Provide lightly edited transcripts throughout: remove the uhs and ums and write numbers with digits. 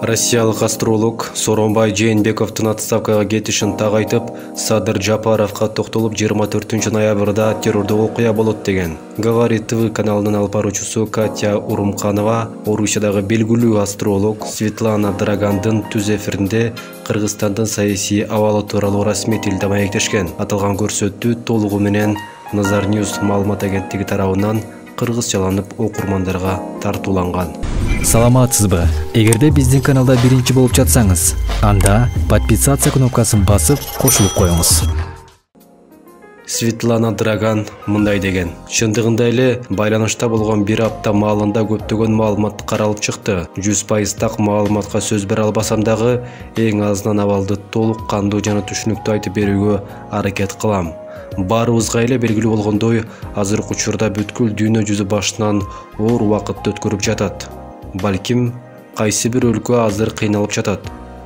Россиялык астролог Сооронбай Жээнбековдун отставкага кетишин так айтып, Садыр Жапаровго токтолуп 24 ноябрда террордук окуя болот деген. Говорит ТВ каналынын алып баруучусу Катя Урумканова Орусиядагы белгилүү астролог Светлана Драгандын түз эфиринде Кыргызстандын саясий абалы тууралуу расмий тилде маектешкен. Аталган көрсөтүү толугу менен Nazar News маалымат агенттиги тарабынан кыргызчаланып окурмандарга тартууланган. Саламатсызбы? Эгерде биздин каналда биринчи болуп жатсаңыз, анда подписаться кнопкасын басып кошулуп коюңуз. Светлана Драган мындай деген: чындыгында эле байланышта болгон бир апта маалында көптөгөн маалымат каралып чыкты. 100% так маалыматка сөз бере албасам дагы, эң азынан абалды толук кандуу жана түшүнүктүү айтып берүүгө аракет кылам. Баарыбызга эле белгилүү болгондой, азыркы учурда бүткүл дүйнө жүзү башынан оор убакытты өткөрүп жатат. Балким кайсы бир өлкө азыр кыйналып жатат.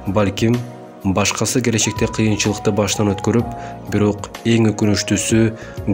Балким башкасы келечекте кыйынчылыкты башынан өткөрүп, бирок эң өкүнүчтүүсү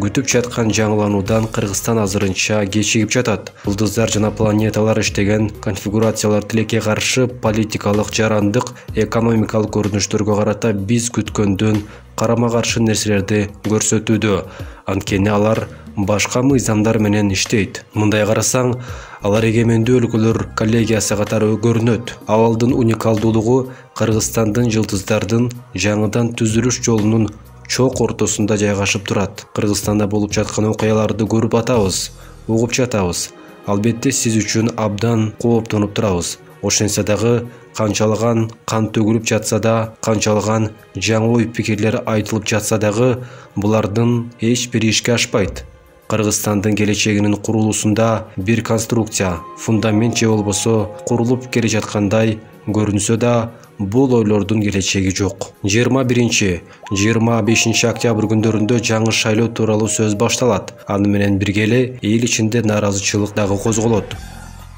күтүп жаткан жаңылануудан Кыргызстан азырынча кечигип жатат. Йулдуздар жана планеталар иштеген конфигурациялар тилекке каршы политикалык, жарандык, экономикалык көрүнүштөргө карата биз күткөндөн карама-каршы нерселерди көрсөтүүдө. Анткени алар башка мыйзамдар менен иштейт. Мындай карасаң, алар эгемендүү өлкөлөр коллегиясы катары көрүнөт. Абалдын уникалдуулугу Кыргызстандын жылдыздардын жаңыдан түзүлүш жолунун чок ортосунда жайгашып турат. Кыргызстанда болуп жаткан окуяларды көрүп атабыз, угуп жатабыз. Албетте сиз үчүн абдан кооптонуп турабыз. Ошентсе дагы канчалаган кан төгүлүп жатса да, канчалаган жаңы ой пикирлер айтылып жатса дагы, булардын эч бири ишке ашпайт. Кыргызстандын келечегинин курулуусунда бир конструкция, фундамент же болбосо курулуп келе жаткандай көрүнсө да, бул ойлордун келечеги жок. 21-25 октябрь күндөрүндө жаңы шайлоо тууралуу сөз башталат. Аны менен бирге эле эл ичинде нааразычылык дагы козголот.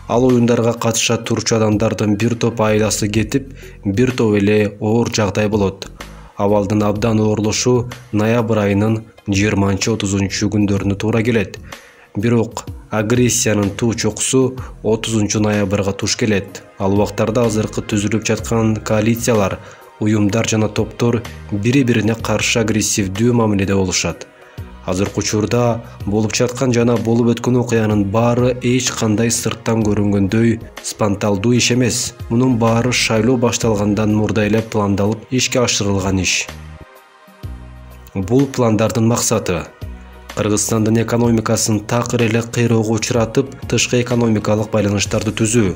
Ал оюндарга катыша турчу адамдардын бир топ айласы кетип, бир топ эле оор жагдай болот. Абалдын абдан оорлошу ноябрь айынын 20-30 күндөрүнө туура келет. Бирок агрессиянын туу чокусу 30 ноябрга туш келет. Ал убактарда азыркы түзүлүп жаткан коалициялар, уюмдар жана топтор бири-бирине каршы агрессивдүү мамиледе болушат. Азыркы учурда болуп жаткан жана болуп өткөн окуянын баары эч кандай сырттан көрүнгөндөй спонталдуу иш эмес. Мунун баары шайлоо башталгандан мурда эле пландалып ишке ашырылган иш. Бул пландардын максаты Кыргызстандын экономикасын такыр эле кыйроого учуратып, тышкы экономикалык байланыштарды түзүү.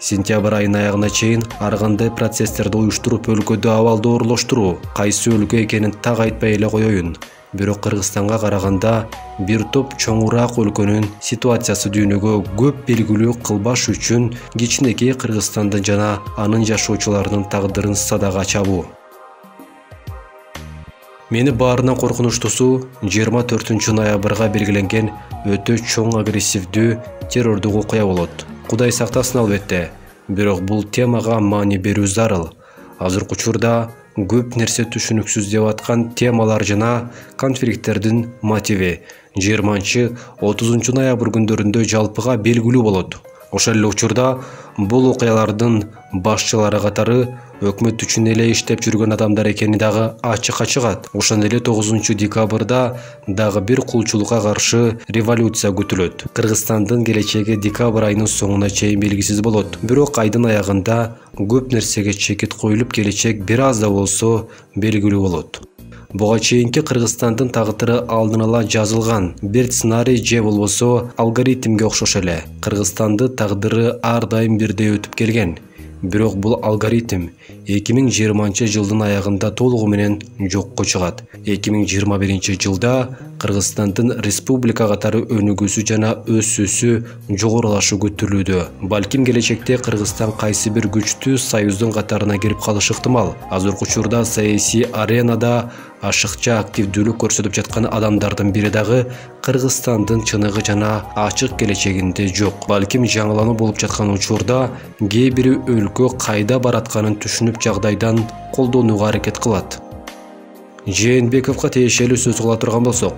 Сентябрь айынын аягына чейин ар кандай процесстерди уюштуруп, өлкөдө абалды оорлоштуруу. Кайсы өлкө экенин так айтпай эле коеюн. Бирок Кыргызстанга караганда бир топ чоңураак өлкөнүн ситуациясы дүйнөгө көп белгилүү кылбаш үчүн кичинекей Кыргызстандын жана анын жашоочуларынын тагдырын садага чабуу. Мени баарынан коркунучтусу 24 ноябрга белгиленген өтө чоң агрессивдүү террордук окуя болот. Кудай сактасын албетте, бирок бул темага маани берүү зарыл. Азыркы учурда көп нерсе түшүнүксүз деп аткан темалар жана конфликттердин мотиви 20-30 ноябрь күндөрүндө жалпыга белгилүү болот. Ошол эле учурда бул окуялардын башчылары катары өкмөт үчүн эле иштеп жүргөн адамдар экени дагы ачыкка чыгат. Ошондой эле 9 декабрда дагы бир кулчулукка каршы революция күтүлөт. Кыргызстандын келечеги декабрь айынын соңуна чейин белгисиз болот. Бирок айдын аягында көп нерсеге чекит коюлуп, келечек бир аз да болсо белгилүү болот. Буга чейинки Кыргызстандын тагдыры алдын ала жазылган. Бир сценарий же болбосо алгоритмге окшош эле. Кыргызстандын тагдыры ар дайым бирдей өтүп келген. Бирок бул алгоритм 2020 жылдын аягында толугу менен жокко чыгат. 2021 жылда Кыргызстандын республика катары өнүгүүсү жана өсүүсү жогорулашы күтүлүүдө. Балким келечекте Кыргызстан кайсы бир күчтүү союздун катарына кирип калышы ыктымал. Азыркы учурда саясий аренада ашыкча активдүүлүк көрсөтүп жаткан адамдардын бири дагы Кыргызстандын чыныгы жана ачык келечегинде жок. Балким жаңылануу болуп жаткан учурда кээ бир өлкө кайда баратканын түшүнүп жагдайдан колдонууга аракет кылат. Жээнбековго тиешелүү сөз кыла турган болсок,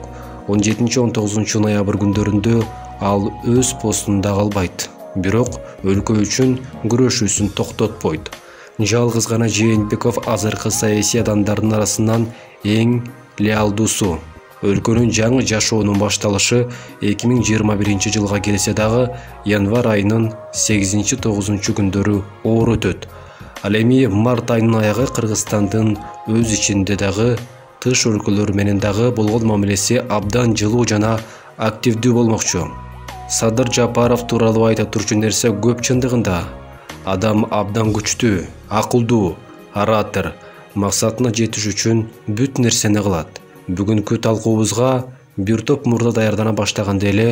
17-19 ноябрь күндөрүндө ал өз постунда калбайт. бирок өлкө үчүн күрөшүүсүн токтотпойт. Жалгыз гана Жээнбеков азыркы саясий адамдардын арасынан эң леалдуусу. Өлкөнүн жаңы жашоонун башталышы 2021 жылга келсе дагы январь айынын 8-9 күндөрү оор өтөт. Ал эми март айынын аягы Кыргызстандын өз ичинде дагы тыш өлкөлөр менен дагы болгон мамилеси абдан жылуу жана активдүү болмокчу. Садыр Жапаров тууралуу айта турчу нерсе көп чындыгында. Адам абдан күчтүү, акылдуу, оратор, максатына жетиш үчүн бүт нерсени кылат. Бүгүнкү талкуубузга бир топ мурда даярдана баштаганда эле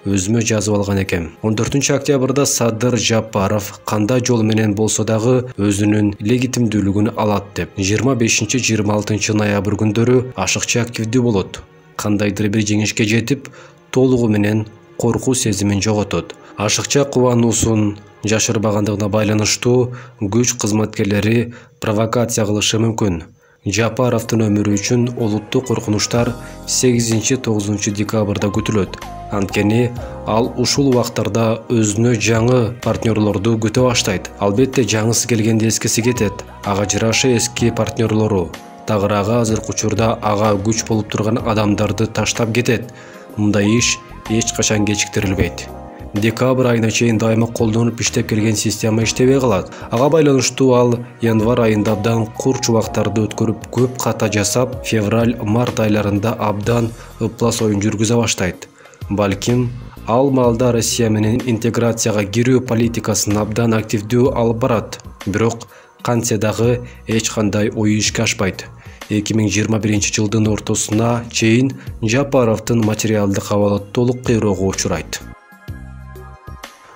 өзүмө жазып алган экем. 14 октябрда Садыр Жапаров кандай жол менен болсо дагы өзүнүн легитимдүүлүгүн алат деп. 25-26 ноябрь күндөрү ашыкча активдүү болот. Кандайдыр бир жеңишке жетип, толугу менен коркуу сезимин жоготот. Ашыкча кубануусун жашырбагандыгына байланыштуу күч кызматкерлери провокация кылышы мүмкүн. Жапаровдун өмүрү үчүн олуттук коркунучтар 8-9 декабрда күтүлөт. Анткени ал ушул убактарда өзүнө жаңы партнерлорду күтө баштайт. Албетте жаңысы келгенде эскиси кетет. Ага жараша эски партнерлору. Тагыраагы азыркы учурда ага күч болуп турган адамдарды таштап кетет. Мындай иш эч качан кечиктирилбейт. Декабрь айына чейин дайыма колдонуп иштеп келген система иштебей калат. Ага байланыштуу ал январь айында абдан курч убактарды өткөрүп, көп ката жасап, февраль-март айларында абдан ыплас оюн жүргүзө баштайт. Балким ал маалда Россия менен интеграцияга кирүү политикасын абдан активдүү алып барат. Бирок кантсе дагы эч кандай ою ишке ашпайт. 2021 жылдын ортосуна чейин Жапаровдун материалдык абалы толук кыйроого учурайт.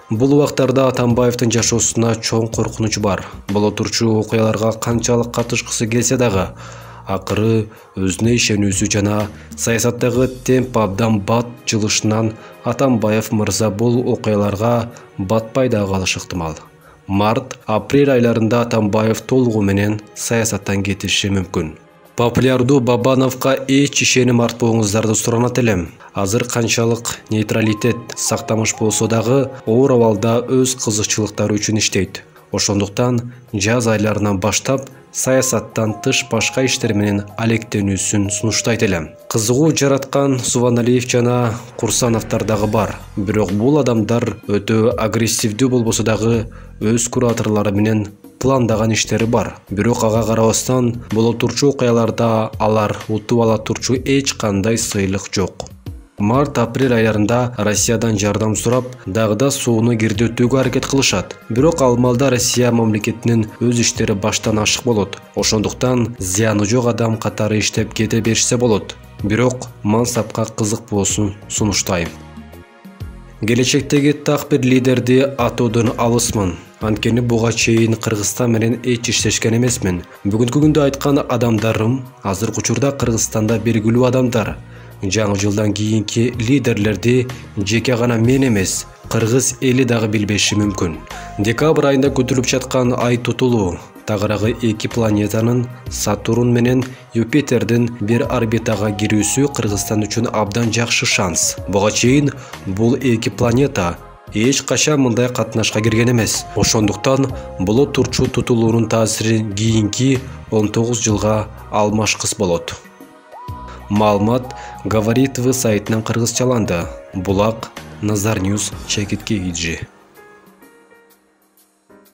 Бул убактарда Атамбаевдин жашоосуна чоң коркунуч бар. Боло турчу окуяларга канчалык катышкысы келсе дагы, акыры өзүнө ишенүүсү жана саясаттагы темп абдан бат жылышынан Атамбаев мырза бул окуяларга батпай да калышы ыктымал. Март-апрель айларында Атамбаев толугу менен саясаттан кетиши мүмкүн. Популярдуу Бабановго эч ишеним артпооңуздарды суранат элем. Азыр канчалык нейтралитет сактамыш болсо дагы оор абалда өз кызыкчылыктары үчүн иштейт. Ошондуктан жаз айларынан баштап саясаттан тыш башка иштер менен алектенүүсүн сунуштайт элем. Кызыгуу жараткан Субаналиев жана Курсановдор дагы бар. Бирок бул адамдар өтө агрессивдүү болбосо дагы өз кураторлору менен пландаган иштери бар. Бирок ага карабастан боло турчу окуяларда алар утуп ала турчу эч кандай сыйлык жок. Март-апрель айларында Россиядан жардам сурап, дагы сууну кирдетүүгө аракет кылышат. Бирок ал маалда Россия мамлекетинин өз иштери баштан ашык болот. Ошондуктан зыяны жок адам катары иштеп кете беришсе болот. Бирок мансапка кызыкпоосун сунуштайм. Келечектеги так бир лидерди атоодон алысмын. Анткени буга чейин Кыргызстан менен эч иштешкен эмесмин. Бүгүнкү күндө айткан адамдарым азыркы учурда Кыргызстанда белгилүү адамдар. Жаңы жылдан кийинки лидерлерди жеке гана мен эмес, кыргыз эли дагы билбеши мүмкүн. Декабрь айында күтүлүп жаткан ай тутулуу тагыраагы эки планетанын Сатурн менен Юпитердин бир орбитага кирүүсү Кыргызстан үчүн абдан жакшы шанс. Буга чейин бул эки планета эч качан мындай катнашка кирген эмес. Ошондуктан боло турчу тутулуунун таасири кийинки 19 жылга алмашкыс болот. Маалымат Говорит В сайтынан кыргызчаланды. Булак Назар Ньюс чекитке ижи.